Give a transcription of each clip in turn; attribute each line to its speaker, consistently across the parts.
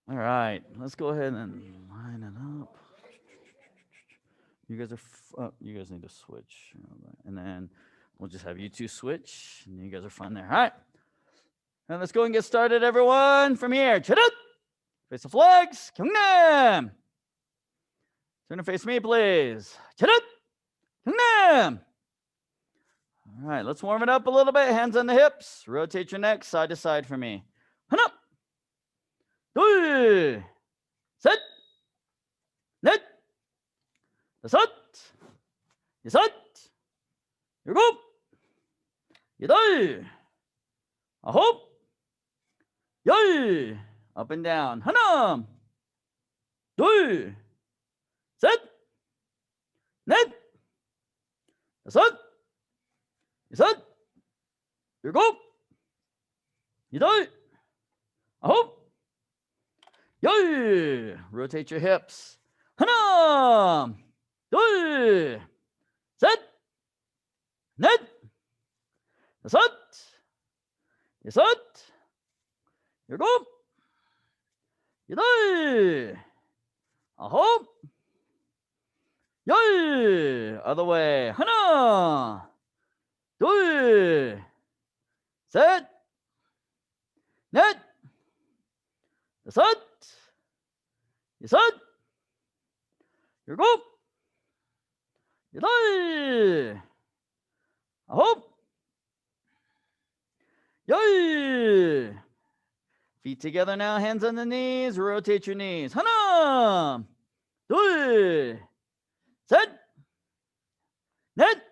Speaker 1: All right, let's go ahead and line it up. You guys are, you guys need to switch. And then we'll just have you two switch. And you guys are fine there. All right. And let's go and get started, everyone. From here. Chadut! Face the flags. Kyungnam! Turn to face me, please. Chadut! Kyungnam! All right, let's warm it up a little bit. Hands on the hips. Rotate your neck side to side for me. Hanap! 둘, 셋, 넷, 다섯, 여섯, 일곱, 여덟, 아홉, 열. Up and down. 하나, 둘, 셋, 넷, 다섯, 여섯, 일곱, 여덟, 아홉, 열. Rotate your hips. 하나, 둘, 셋, 넷, 다섯, 여섯, 일곱, 여덟, 아홉, 열. Other way. 하나, 둘, 셋, 넷, 다섯, 여섯, 일곱, 여덟, 아홉, 열. Feet together now, hands on the knees. Rotate your knees. 하나, 둘, 셋, 넷,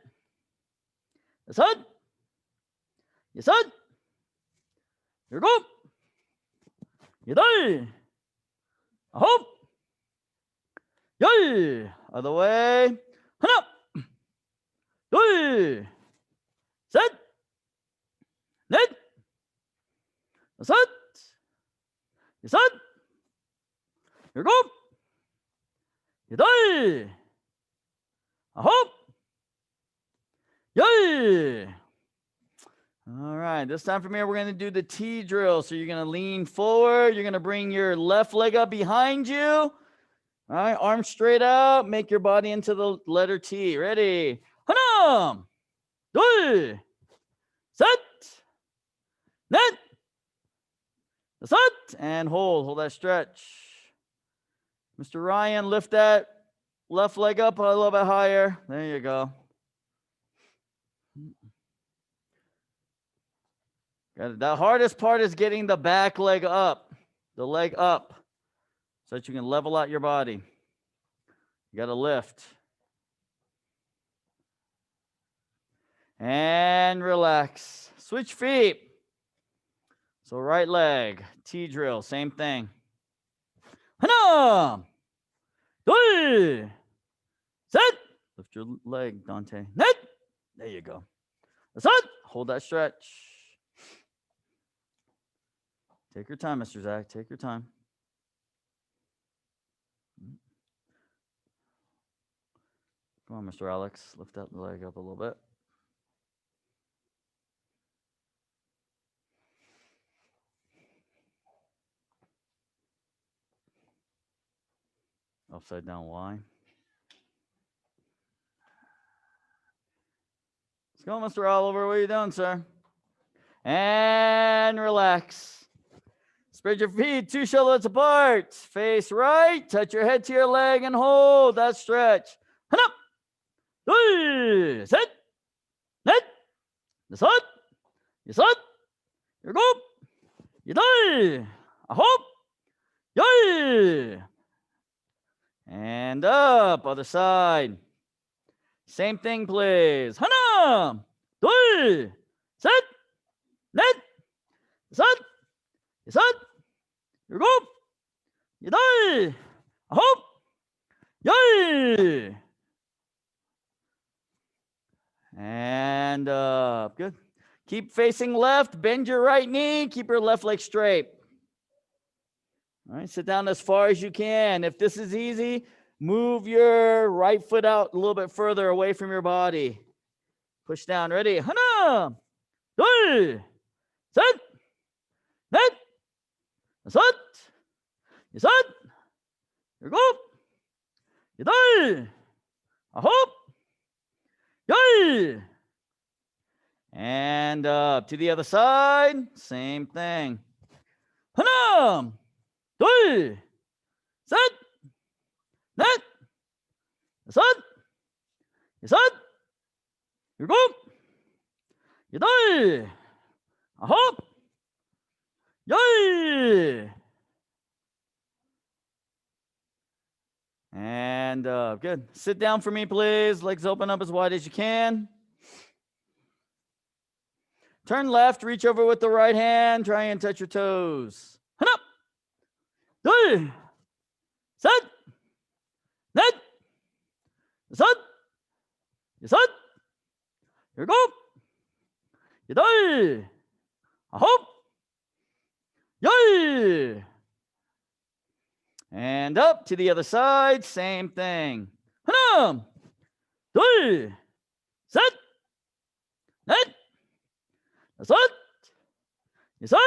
Speaker 1: 다섯, 여섯, 일곱, 여덟, 아홉, 열. Other way. 하나, 둘, 셋, 넷, 다섯, 여섯, 일곱, 여덟, 아홉, 열. All right, this time from here, we're going to do the T drill. So you're going to lean forward. You're going to bring your left leg up behind you. All right, arms straight out. Make your body into the letter T. Ready? 하나, 둘, 셋, 넷, 다섯, and hold. Hold that stretch. Mr. Ryan, lift that left leg up a little bit higher. There you go. The hardest part is getting the back leg up, the leg up, so that you can level out your body. You got to lift. And relax. Switch feet. So right leg, T drill, same thing. 하나, 둘, 셋. Lift your leg, Dante. 넷. There you go. 다섯. Hold that stretch. Take your time, Mr. Zach. Take your time. Come on, Mr. Alex. Lift that leg up a little bit. Upside down Y. Let's go, Mr. Oliver. What are you doing, sir? And relax. Spread your feet 2 shoulders apart. Face right. Touch your head to your leg and hold that stretch. 하나, 둘, 셋, 넷, 다섯, 여섯, 일곱, 여덟, 아홉, 열. And up. Other side. Same thing, please. 하나, 둘, 셋, 넷, 다섯, 여섯, 일곱, 여덟, 아홉, 열. And up. Good. Keep facing left. Bend your right knee. Keep your left leg straight. All right, sit down as far as you can. If this is easy, move your right foot out a little bit further away from your body. Push down. Ready? 하나, 둘, 셋, 넷, 다섯, 여섯, 일곱, 여덟, 아홉, 열. And up to the other side. Same thing. 하나, 둘, 셋, 넷, 다섯, 여섯, 일곱, 여덟, 아홉, 열. And good. Sit down for me, please. Legs open up as wide as you can. Turn left, reach over with the right hand. Try and touch your toes. 하나, 둘, 셋, 넷, 다섯, 여섯, 일곱, 여덟, 아홉, 열. And up to the other side, same thing. 하나, 둘, 셋, 넷, 다섯, 여섯,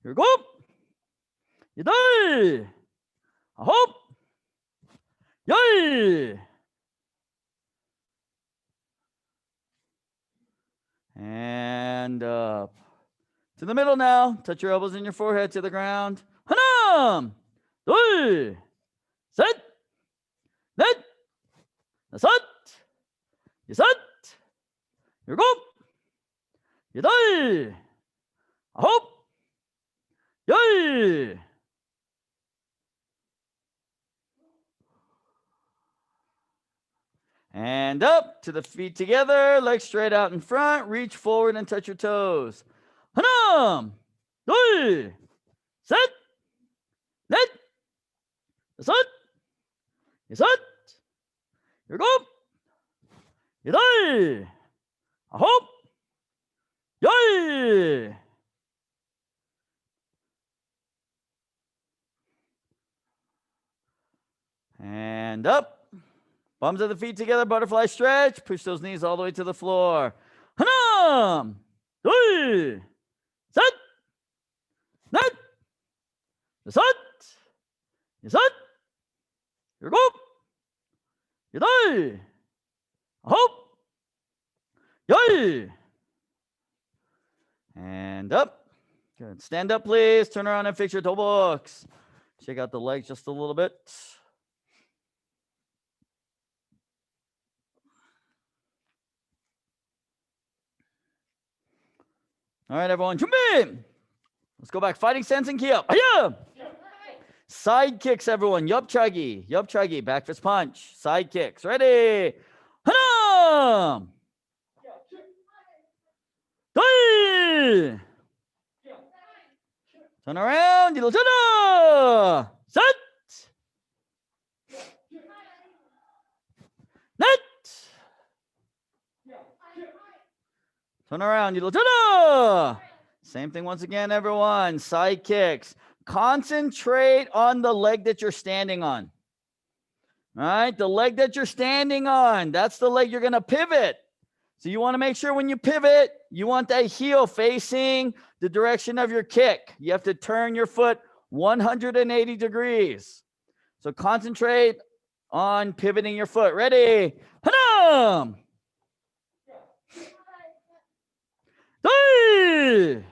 Speaker 1: 일곱, 여덟, 아홉, 열. And up. To the middle now. Touch your elbows and your forehead to the ground. 하나, 둘, 셋, 넷, 다섯, 여섯, 일곱, 여덟, 아홉, 열. And up to the feet together, legs straight out in front. Reach forward and touch your toes. 하나, 둘, 셋, 넷, 다섯, 여섯, 일곱, 여덟, 아홉, 열. And up. Palms of the feet together, butterfly stretch. Push those knees all the way to the floor. 하나, 둘, 셋, 넷, 다섯, 여섯, 일곱, 여덟, 아홉, 열. And up. Good. Stand up, please. Turn around and fix your toe box. Shake out the legs just a little bit. All right, everyone. 준비. Let's go back. Fighting stance and key up. Hiya. Side kicks, everyone. Yapchagi. Back fist punch. Side kicks. Ready. 하나. 둘. Turn around. 뒤로 전화. 셋. 넷. Turn around. 뒤로 전화. Same thing once again, everyone. Side kicks. Concentrate on the leg that you're standing on. All right, the leg that you're standing on, that's the leg you're going to pivot. So you want to make sure when you pivot, you want that heel facing the direction of your kick. You have to turn your foot 180 degrees. So concentrate on pivoting your foot. Ready? 하나. 둘.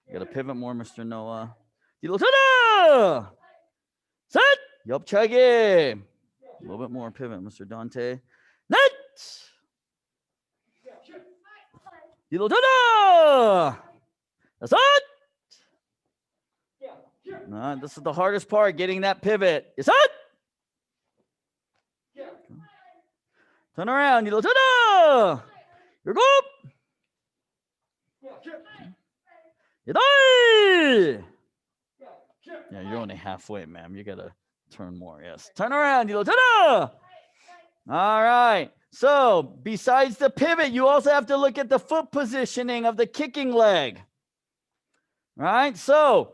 Speaker 1: You got to pivot more, Mr. Noah. 뒤로 전화. 셋. 옆차기. A little bit more pivot, Mr. Dante. 넷. 뒤로 전화. 다섯. This is the hardest part, getting that pivot. 여섯. Turn around. 뒤로 전화. 일곱. 여덟. Yeah, you're only halfway, ma'am. You gotta turn more. Yes. Turn around. 뒤로 전화. All right. So besides the pivot, you also have to look at the foot positioning of the kicking leg. Right? So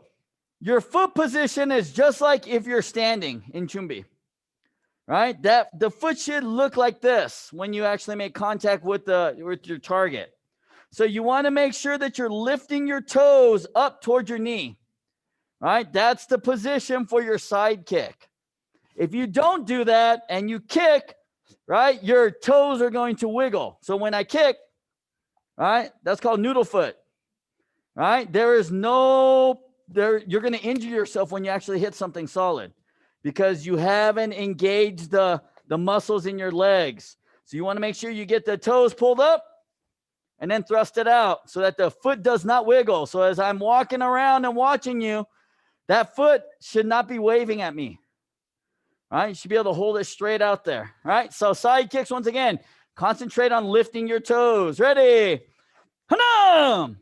Speaker 1: your foot position is just like if you're standing in chumbi. Right? That the foot should look like this when you actually make contact with your target. So you want to make sure that you're lifting your toes up towards your knee. right? That's the position for your side kick. If you don't do that and you kick, right, your toes are going to wiggle. So when I kick, right, that's called noodle foot, right? You're going to injure yourself when you actually hit something solid because you haven't engaged the muscles in your legs. So you want to make sure you get the toes pulled up and then thrust it out so that the foot does not wiggle. So as I'm walking around and watching you, that foot should not be waving at me. All right, you should be able to hold it straight out there. All right, so side kicks, once again, concentrate on lifting your toes. Ready? Hanam!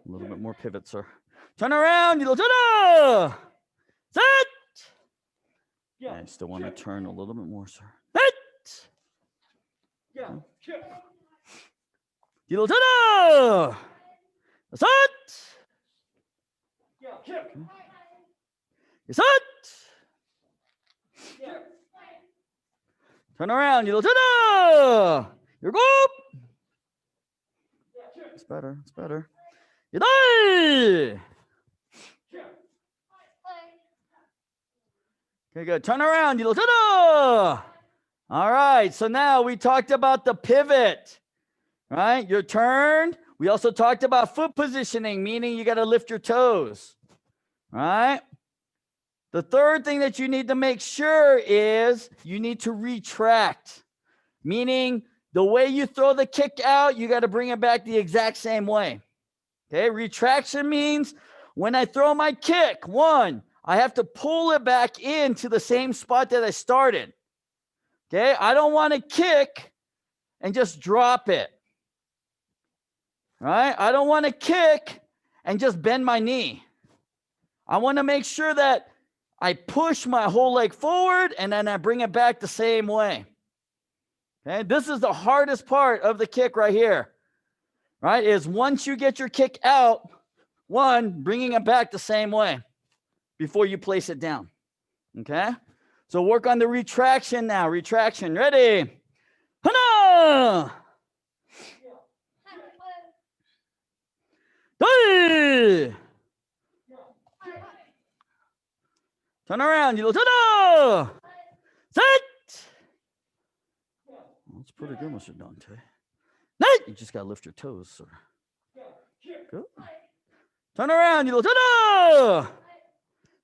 Speaker 1: A little bit more pivot, sir. Turn around, you little set. I still want to turn a little bit more, sir. You little set. You set. Turn around, you little You're go. It's better. It's better. You die. Okay, good. Turn around, you little. All right. So now we talked about the pivot, right? Your turn. We also talked about foot positioning, meaning you got to lift your toes, right? The third thing that you need to make sure is you need to retract, meaning the way you throw the kick out, you got to bring it back the exact same way. Okay, retraction means when I throw my kick, one, I have to pull it back into the same spot that I started. Okay, I don't want to kick and just drop it. Right? I don't want to kick and just bend my knee. I want to make sure that I push my whole leg forward and then I bring it back the same way. Okay, this is the hardest part of the kick right here. Right? Is once you get your kick out, one, bringing it back the same way before you place it down. Okay? So work on the retraction now. Retraction. Ready? Hana! Turn around, you little set. That's pretty good, Mr. Dante. You just gotta lift your toes, sir. Good. Turn around, you little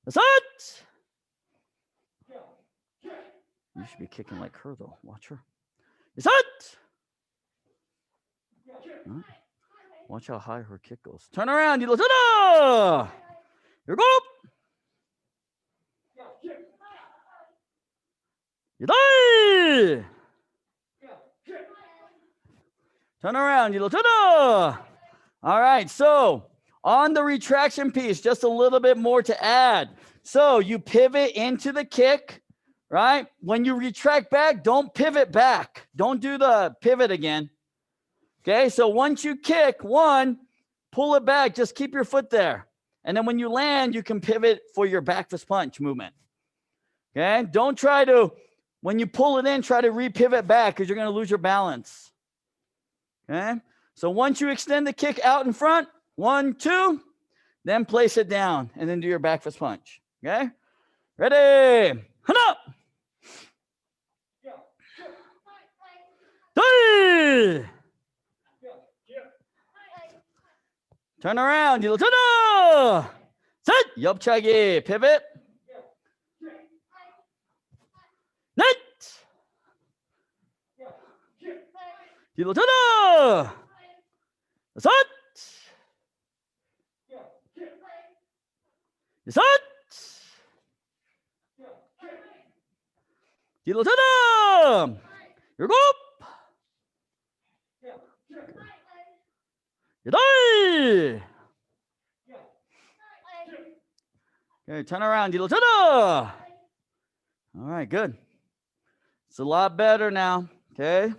Speaker 1: set. You should be kicking like her, though. Watch her. Set. Right. Watch how high her kick goes. Turn around, you little. Here go. You die. Turn around, you little. All right, so on the retraction piece, just a little bit more to add. So you pivot into the kick, right? When you retract back, don't pivot back. Don't do the pivot again. Okay, so once you kick, one, pull it back. Just keep your foot there. And then when you land, you can pivot for your back fist punch movement. Okay, don't try to, when you pull it in, try to re-pivot back because you're going to lose your balance. Okay, so once you extend the kick out in front, 1, 2, then place it down and then do your back fist punch. Okay, ready? Hana! Three! Turn around, you little set, 옆차기, pivot. Net. You little set. You set. You little your go. You die. Okay, turn around, you little. All right, good. It's a lot better now. Okay.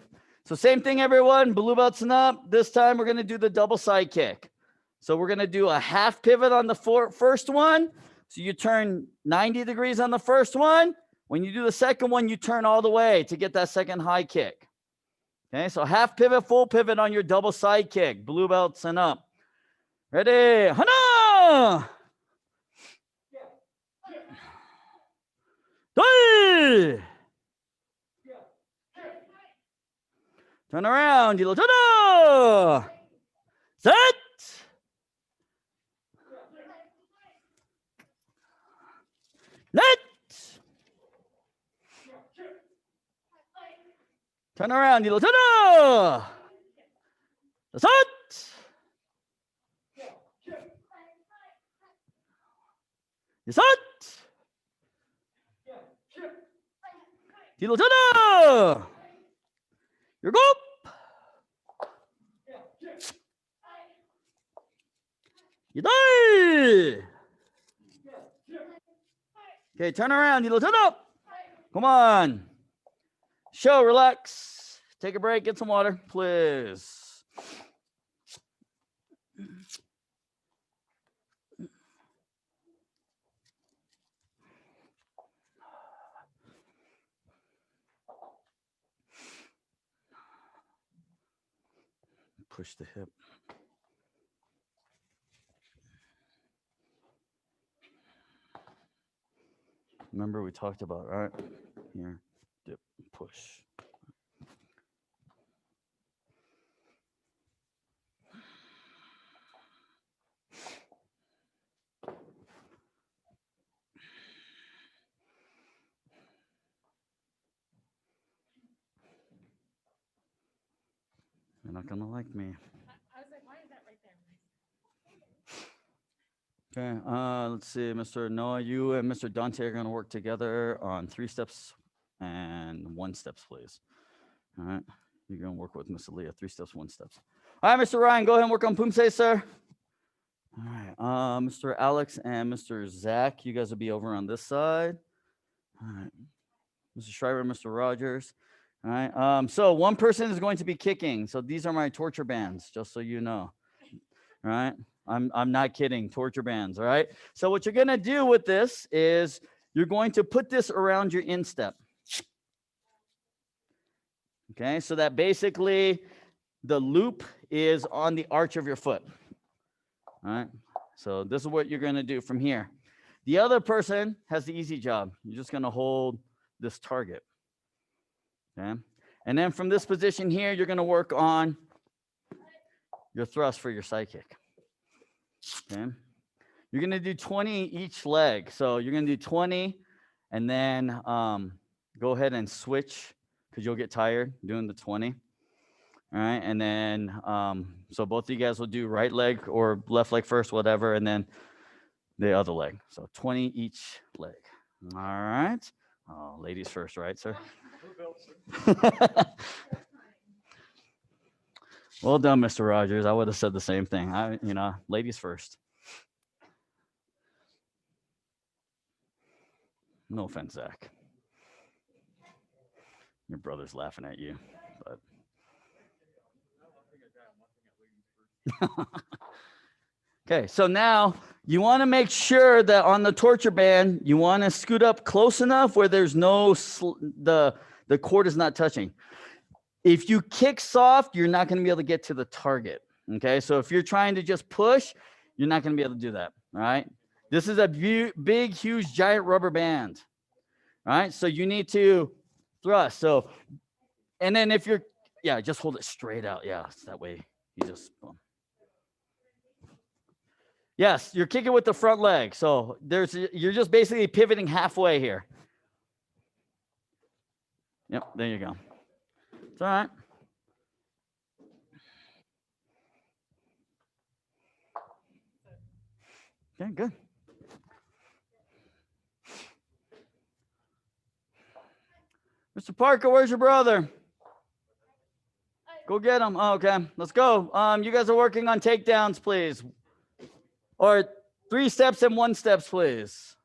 Speaker 1: So same thing, everyone. Blue belts and up. This time we're going to do the double side kick. So we're going to do a half pivot on the first one. So you turn 90 degrees on the first one. When you do the second one, you turn all the way to get that second high kick. Okay, so half pivot, full pivot on your double side kick. Blue belts and up. Ready? Hana! Doi! Turn around, Yilotada! Set! Net! Turn around, Yilotada! Set! Set! Yilotada! Your go! Yidai! Okay, turn around, Yilotada! Come on. Show, relax. Take a break, get some water, please. Push the hip. Remember we talked about, all right? Here, dip, push. You're not gonna like me.
Speaker 2: I was like, why is that right there?
Speaker 1: Okay, let's see, Mr. Noah, you and Mr. Dante are gonna work together on 3 steps and 1 steps, please. All right, you're gonna work with Miss Aaliyah, 3 steps, 1 steps. All right, Mr. Ryan, go ahead and work on Poomsae, sir. All right, Mr. Alex and Mr. Zach, you guys will be over on this side. All right, Mr. Schreiber, Mr. Rogers. All right, so one person is going to be kicking. So these are my torture bands, just so you know. All right, I'm not kidding, torture bands. All right, so what you're gonna do with this is you're going to put this around your instep. Okay, so that basically the loop is on the arch of your foot. All right, so this is what you're gonna do from here. The other person has the easy job. You're just gonna hold this target. Okay, and then from this position here, you're gonna work on your thrust for your side kick. Okay, you're gonna do 20 each leg. So you're gonna do 20 and then go ahead and switch because you'll get tired doing the 20. All right, and then so both of you guys will do right leg or left leg first, whatever, and then the other leg. So 20 each leg. All right. Oh, ladies first, right, sir? Well done, Mr. Rogers. I would have said the same thing. Ladies first. No offense, Zach. Your brother's laughing at you, but. Okay, so now you want to make sure that on the torture band, you want to scoot up close enough where there's no, the cord is not touching. If you kick soft, you're not going to be able to get to the target. Okay, so if you're trying to just push, you're not going to be able to do that. All right, this is a big, huge, giant rubber band. All right, so you need to thrust. So, and then if you're, yeah, just hold it straight out. Yeah, so that way you just, boom. Yes, you're kicking with the front leg. So you're just basically pivoting halfway here. Yep, there you go. It's all right. Okay, good. Mr. Parker, where's your brother? Go get him. Oh, okay, let's go. You guys are working on takedowns, please. Or 3 steps and 1 steps, please.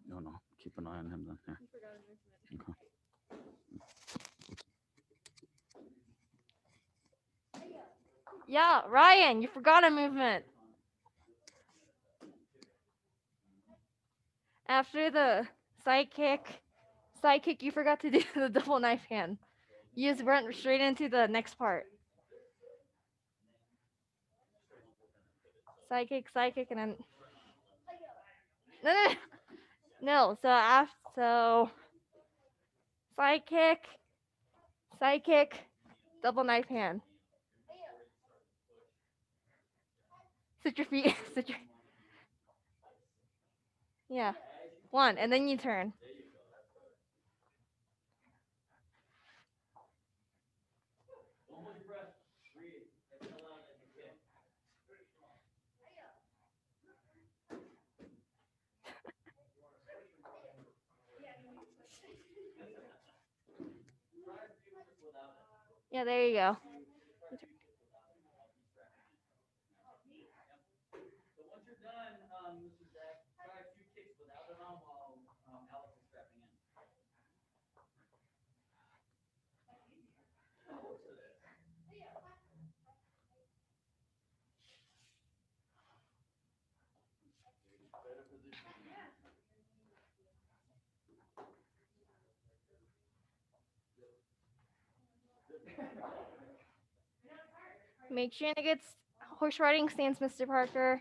Speaker 1: No, keep an eye on him then. Here. Okay.
Speaker 3: Yeah, Ryan, you forgot a movement. After the side kick, you forgot to do the double knife hand. You just went straight into the next part. Side kick, and then no. No, so side kick, double knife hand. Sit your feet. Yeah, one, and then you turn. Yeah, there you go.
Speaker 1: So once you're done, Mr. Zach, try a few kicks without it on while Alex is strapping in.
Speaker 3: Make sure you get horse riding stance, Mr. Parker.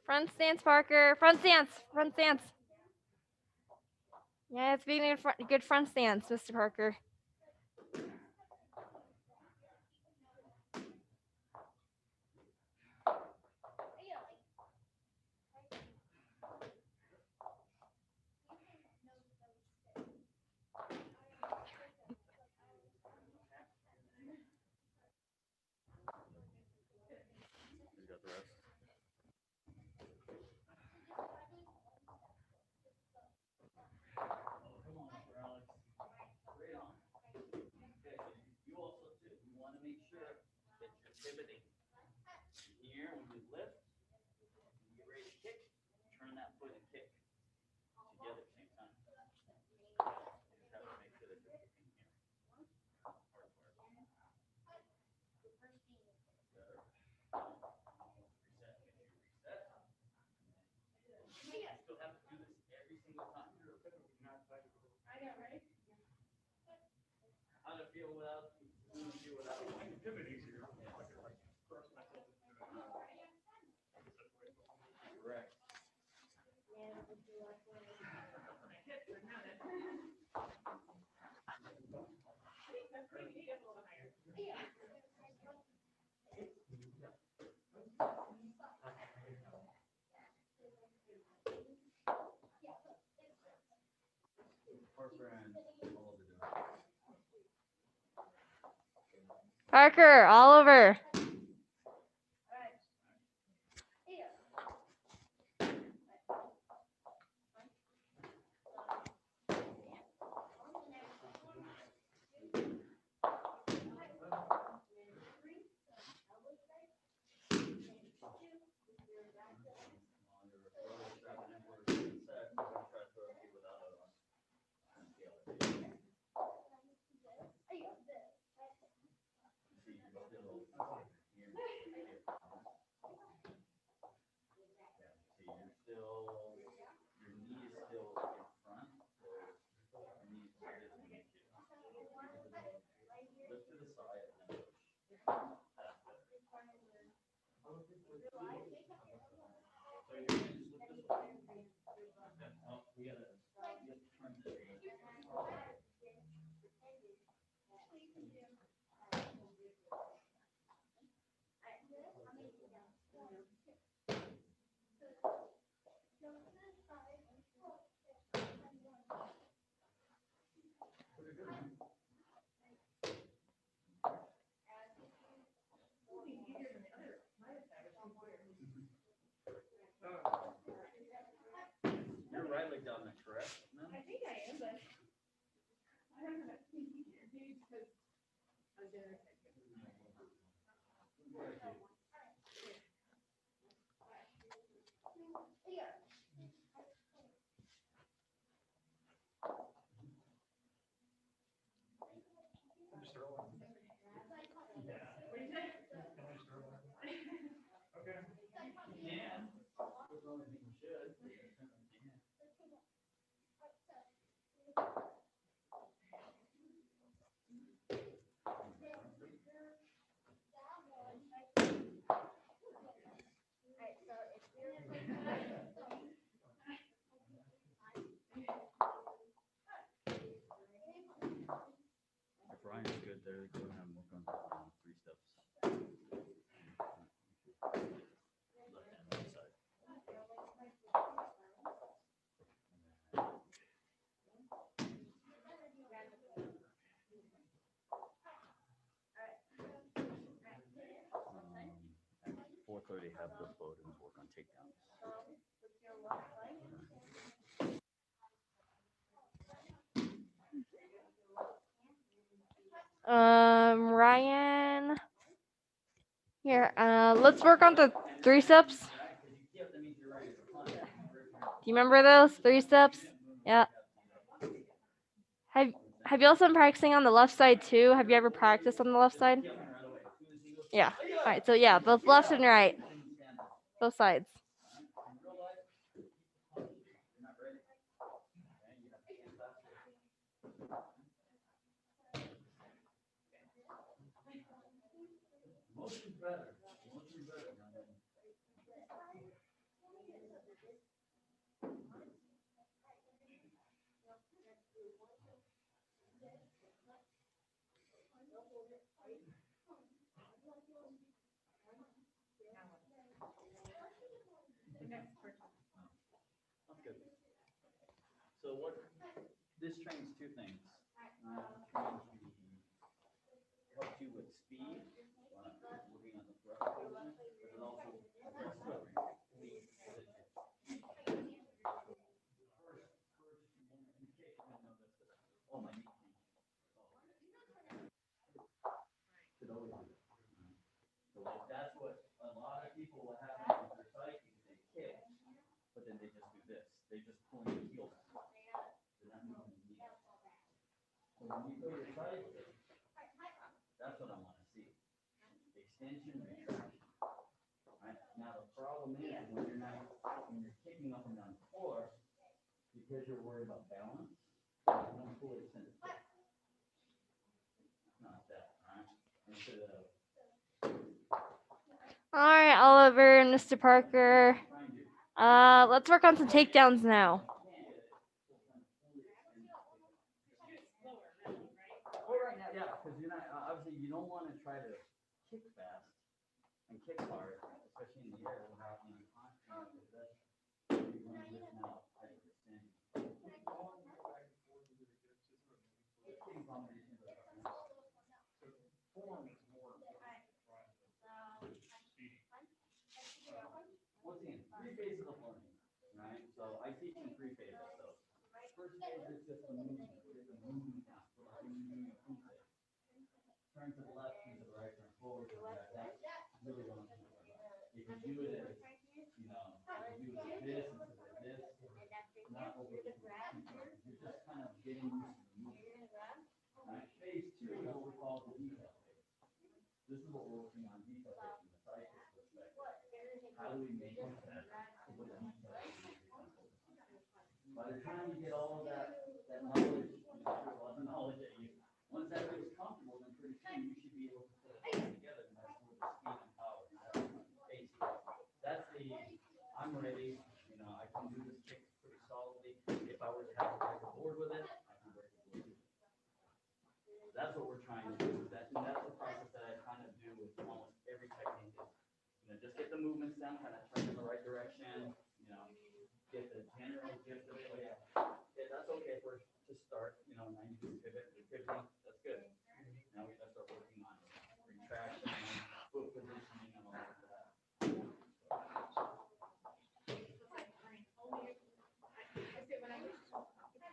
Speaker 3: Front stance, Parker. Front stance. Yeah, it's being a good front stance, Mr. Parker.
Speaker 1: Make sure that you're pivoting. Here, when you lift, you get ready to kick, turn that foot and kick together at the same time. You just have to make sure that you're kicking here. You still have to do this every single time.
Speaker 2: I know, right?
Speaker 1: How to feel without pivot easier. Correct.
Speaker 3: Parker, all over.
Speaker 1: If Ryan's good there, go ahead and work on 3 steps. Left hand, right side. At 4:30, have the Bowdens work on takedowns.
Speaker 3: Ryan. Here, let's work on the 3 steps. Do you remember those 3 steps? Yeah. Have you also been practicing on the left side too? Have you ever practiced on the left side? Yeah. All right. So yeah, both left and right, both sides.
Speaker 1: That's good. So what this trains 2 things. Trains helps you with speed, looking at the thrust position, but it also aggressive lead position. Oh, my knee. Should always do that. So like that's what a lot of people will have with their psyche. They kick, but then they just do this. They just pull their heels. They're not moving the knee. So when you go your side kick, that's what I want to see. Extension, retraction. Right? Now the problem is when you're kicking up and down the floor, because you're worried about balance, you don't fully extend the kick. Not that, right? Instead of
Speaker 3: All right, Oliver and Mr. Parker. Let's work on some takedowns now.
Speaker 1: yeah, because you're not obviously you don't want to try to kick fast and kick hard, especially in the air without any contact. You're going to miss out hyperextending. Once again, 3 phases of learning, right? So I teach in 3 phases. So first phase is just the movement. Get the movement down. So like when you're doing a Poomsae. Turn to the left, turn to the right, turn forward, turn back. That's really what I'm talking about. If you do it as, you know, if you do it like this instead of like this, not over the you're just kind of getting used to the movement. Right? Phase 2 is what we call the detail phase. This is what we're working on detail phase from the psychic perspective. How do we make it better? What detail by the time you get all of that knowledge, a lot of knowledge at you, once everybody's comfortable, then pretty soon you should be able to put it all together, and that's where the speed and power. That's the I'm ready. You know, I can do this kick pretty solidly. If I were to have to break the board with it, I can break the board. That's what we're trying to do. That's the process that I kind of do with almost every technique. You know, just get the movements down, kind of turn in the right direction. You know, get the general gist of it. Yeah, that's okay for to start. You know, 90 pivot, pivoting. That's good. Now we gotta start working on retraction, foot positioning, and all of that.
Speaker 2: I say when I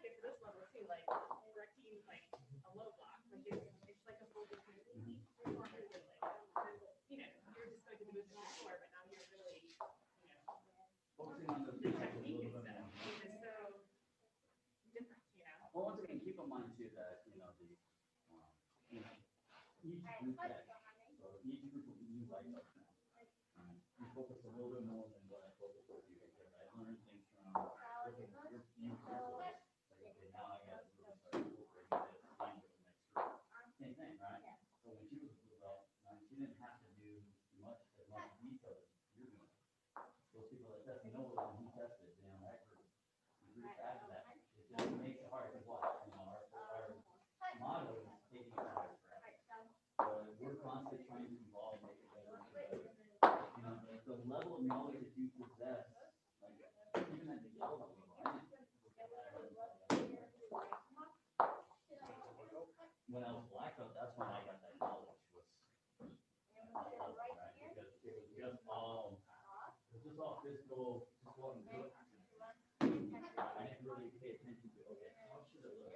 Speaker 2: get to this level too, like correcting like a low block, like it's like a full different
Speaker 1: group deck. So each group will use like us now. You focus a little bit more than what I focus with you because I learned things from working with you like, okay, now I got to really start incorporating this into the next group. Same thing, right? So when she was a blue belt, she didn't have to do much detail as you're doing. Those people that test know when he tested, that group. The group after that, it just makes it hard to watch. Our motto is taking it hard. So we're constantly trying to evolve, make it better and better. The level of knowledge that you possess, like even at the yellow level, when I was black belt, that's when I got that knowledge was right? Because it was just all physical, just go out and do it. I didn't really pay attention to okay, how should it look?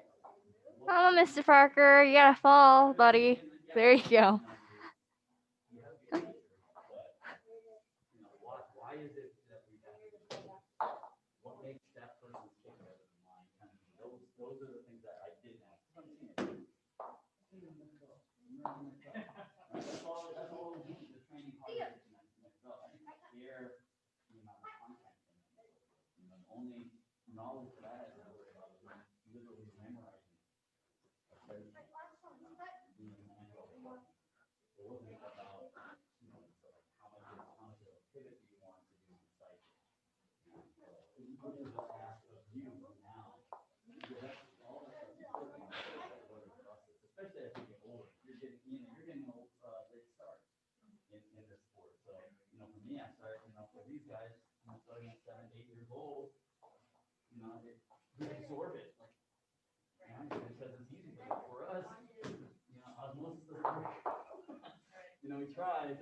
Speaker 3: Oh, Mr. Parker, you gotta fall, buddy. There you go.
Speaker 1: Why is it that we have what makes that person's kick better than mine? Kind of those are the things that I didn't ask. That's all we do. Just training hard to get the next belt. I didn't care the amount of content in it. The only knowledge that I had to worry about was literally memorizing. Being an angle. It wasn't about how much of a pivot do you want to do in the cycle. Which is what I ask of you now. That's all that stuff is especially as you get older. You're getting an old late start in this sport. So, for me, I started, for these guys, starting at 7, 8 years old, we absorb it. Because it's easy, but for us, osmosis doesn't work. We try.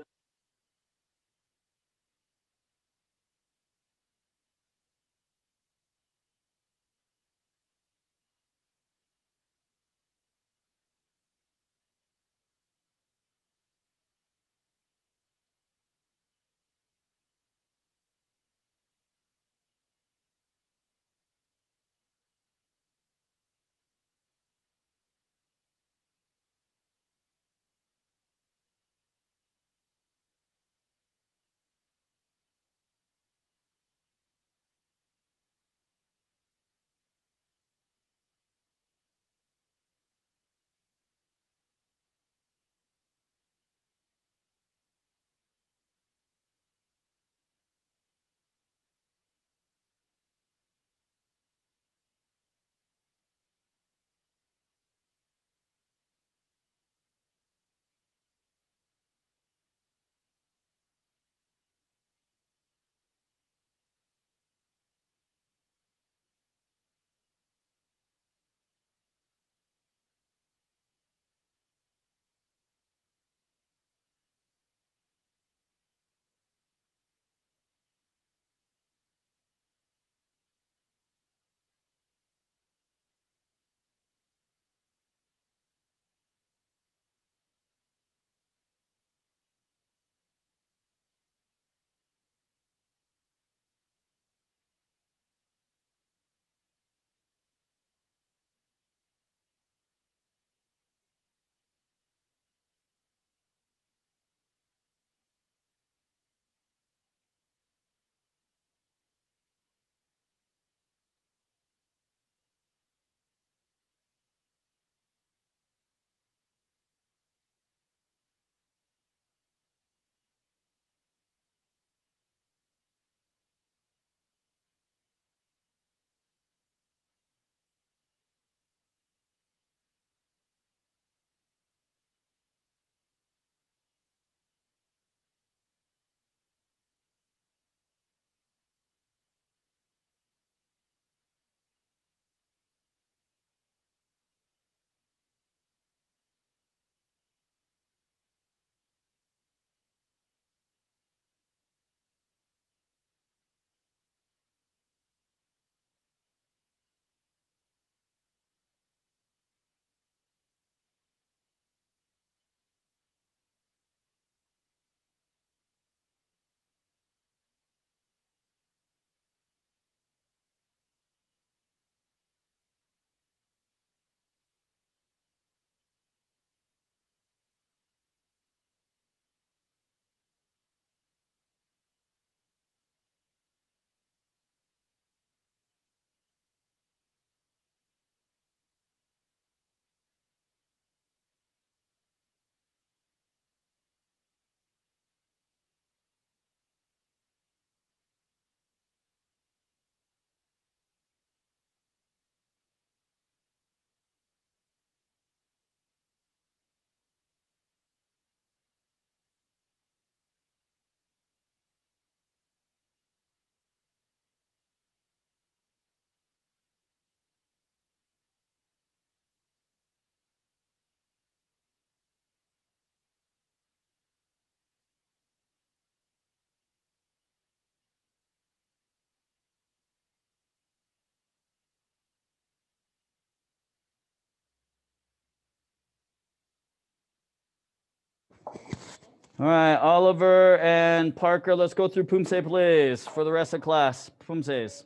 Speaker 1: All right, Oliver and Parker, let's go through Poomsae, please, for the rest of class. Poomsaes.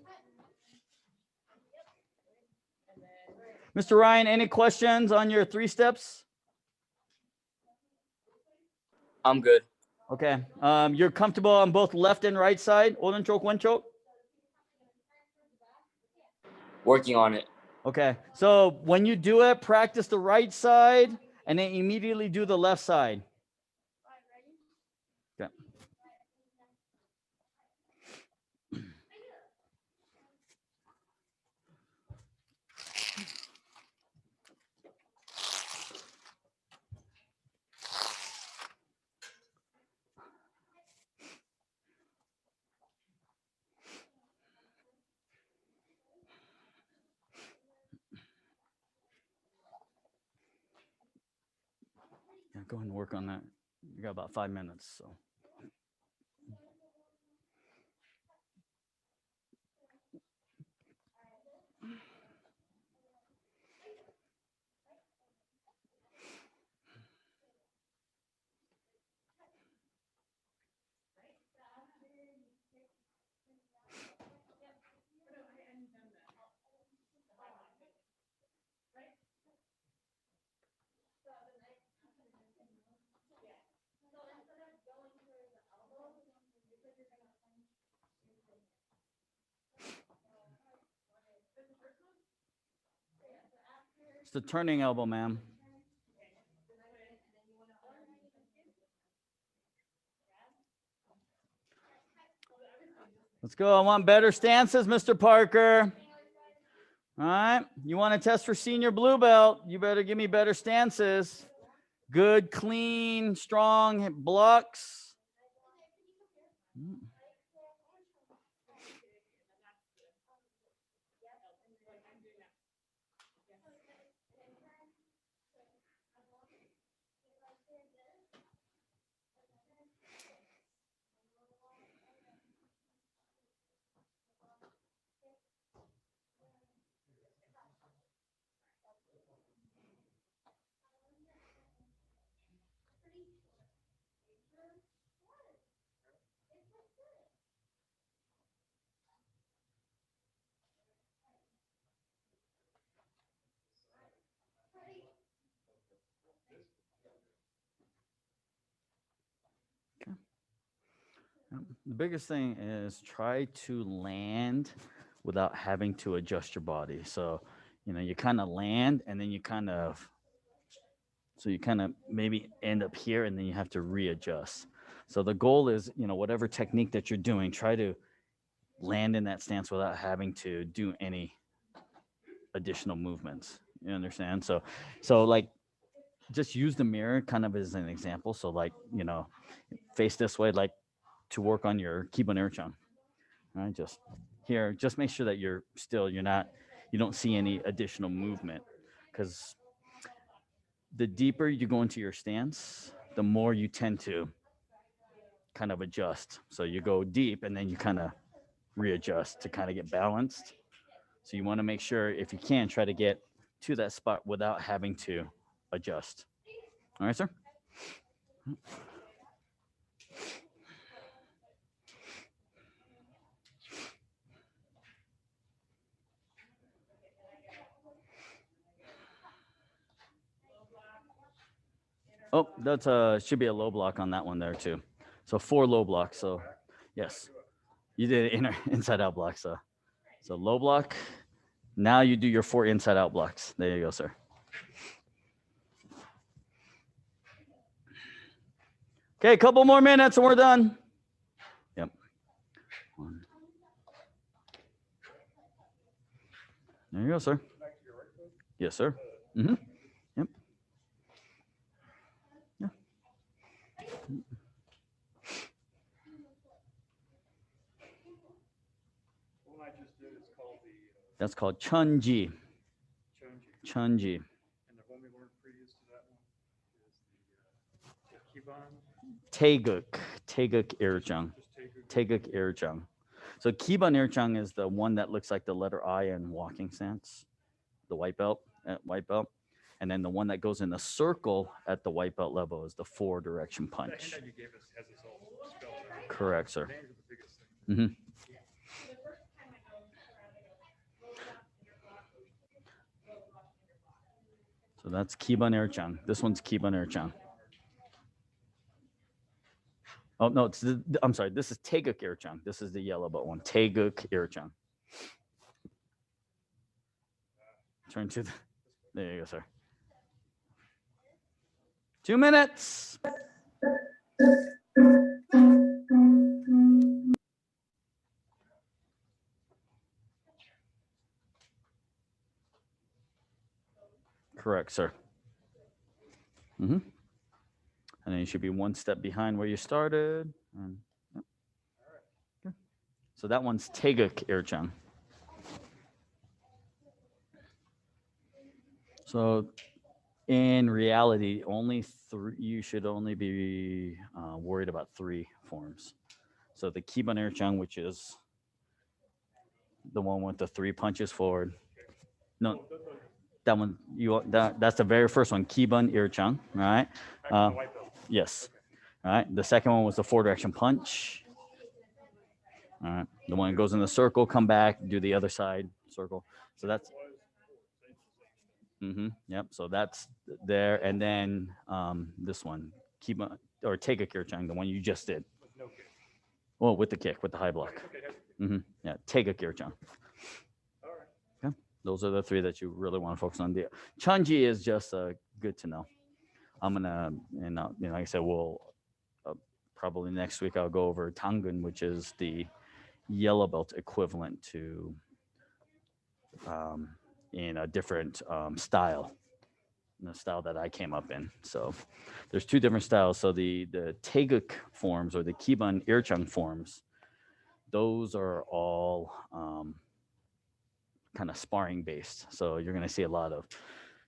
Speaker 1: Mr. Ryan, any questions on your 3 steps?
Speaker 4: I'm good.
Speaker 1: Okay. You're comfortable on both left and right side? Oden choke, one choke?
Speaker 4: Working on it.
Speaker 1: Okay. So when you do it, practice the right side and then immediately do the left side. Okay. Yeah, go ahead and work on that. You got about 5 minutes. So. It's the turning elbow, ma'am. Let's go. I want better stances, Mr. Parker. All right. You want to test for senior blue belt? You better give me better stances. Good, clean, strong blocks. The biggest thing is try to land without having to adjust your body. So, you kind of land and then you kind of maybe end up here and then you have to readjust. So the goal is, whatever technique that you're doing, try to land in that stance without having to do any additional movements. You understand? So like just use the mirror kind of as an example. So like, face this way, like to work on your Kiba Nirchan. All right, just here, just make sure that you don't see any additional movement, because the deeper you go into your stance, the more you tend to kind of adjust. So you go deep and then you kind of readjust to kind of get balanced. So you want to make sure, if you can, try to get to that spot without having to adjust. All right, sir? Oh, that's should be a low block on that one there too. So 4 low blocks. So yes, you did inside out block. So low block. Now you do your 4 inside out blocks. There you go, sir. Okay, a couple more minutes and we're done. Yep. 1. There you go, sir. Yes, sir. Mm-hmm. Yep. Yeah. That's called Chunji. Chunji.
Speaker 5: And the one we learned previous to that one is the Kiban.
Speaker 1: Taeguk Irchung. Taeguk Irchung. So Kiban Irchung is the one that looks like the letter I in walking stance, the white belt. And then the one that goes in the circle at the white belt level is the 4-direction
Speaker 5: The
Speaker 1: punch.
Speaker 5: handout you gave us has its own spell.
Speaker 1: Correct, sir.
Speaker 5: Names are the biggest thing.
Speaker 1: So that's Kiban Erchang. This one's Kiban Erchang. Oh, no, I'm sorry. This is Taeguk Erchang. This is the yellow belt one. Taeguk Erchang. Turn to the, there you go, sir. 2 minutes. Correct, sir. And then you should be 1 step behind where you started. And, yep. Okay. So that one's Taeguk Erchang. So in reality, only 3. You should only be worried about 3 forms. So the Kiban Erchang, which is the one with the 3 punches forward. No, that one that's the very first one, Kiban Erchang. All right. Yes. All right. The second one was the 4-direction punch. All right. The one that goes in the circle, come back, do the other side circle. So that's. Yep. So that's there, and then this one, Kiban or Taeguk Erchang, the one you just did.
Speaker 5: No kick.
Speaker 1: Well, with the kick, with the high block. Yeah. Taeguk Erchang. Okay. Those are the 3 that you really want to focus on. The Chunji is just good to know. I'm gonna, and like I said, we'll probably next week I'll go over Tangun, which is the yellow belt equivalent to in a different style, the style that I came up in. So there's 2 different styles. So the Taeguk forms or the Kiban Erchang forms, those are all kind of sparring based. So you're going to see a lot of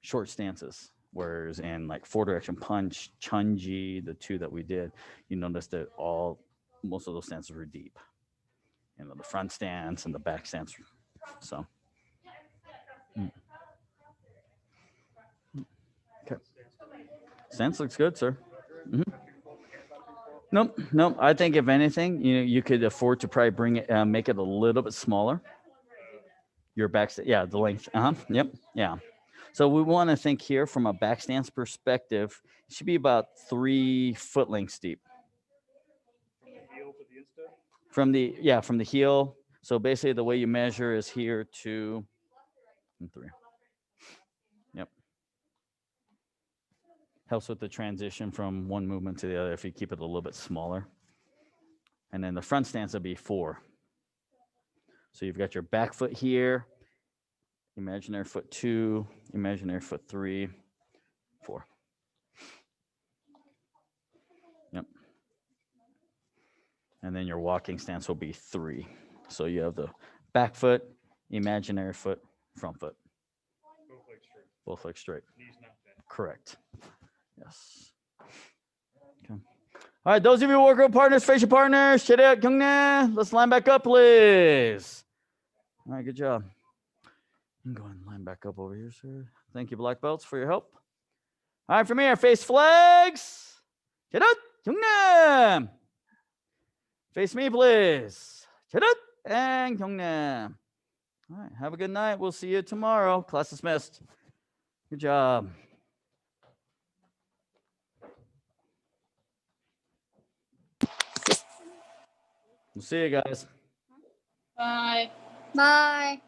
Speaker 1: short stances. Whereas in like 4-direction punch, Chunji, the 2 that we did, you notice that most of those stances were deep. You know, the front stance and the back stance. So. Okay. Stance looks good, sir. Nope. I think if anything, you could afford to probably bring it, make it a little bit smaller. Your back, yeah, the length. Yep. Yeah. So we want to think here from a back stance perspective, it should be about 3 foot lengths deep. From the heel. So basically the way you measure is here 2 and 3. Yep. Helps with the transition from one movement to the other if you keep it a little bit smaller. And then the front stance will be 4. So you've got your back foot here, imaginary foot 2, imaginary foot 3, 4. Yep. And then your walking stance will be 3. So you have the back foot, imaginary foot, front foot.
Speaker 5: Both legs straight.
Speaker 1: Both legs straight.
Speaker 5: Knees not bent.
Speaker 1: Correct. Yes. Okay. All right, those of you working with partners, face your partners. Let's line back up, please. All right, good job. You can go ahead and line back up over here, sir. Thank you, black belts, for your help. All right, from here, face flags. Face me, please. And Gyeongnam. All right, have a good night. We'll see you tomorrow. Class dismissed. Good job. We'll see you guys.
Speaker 2: Bye.
Speaker 6: Bye.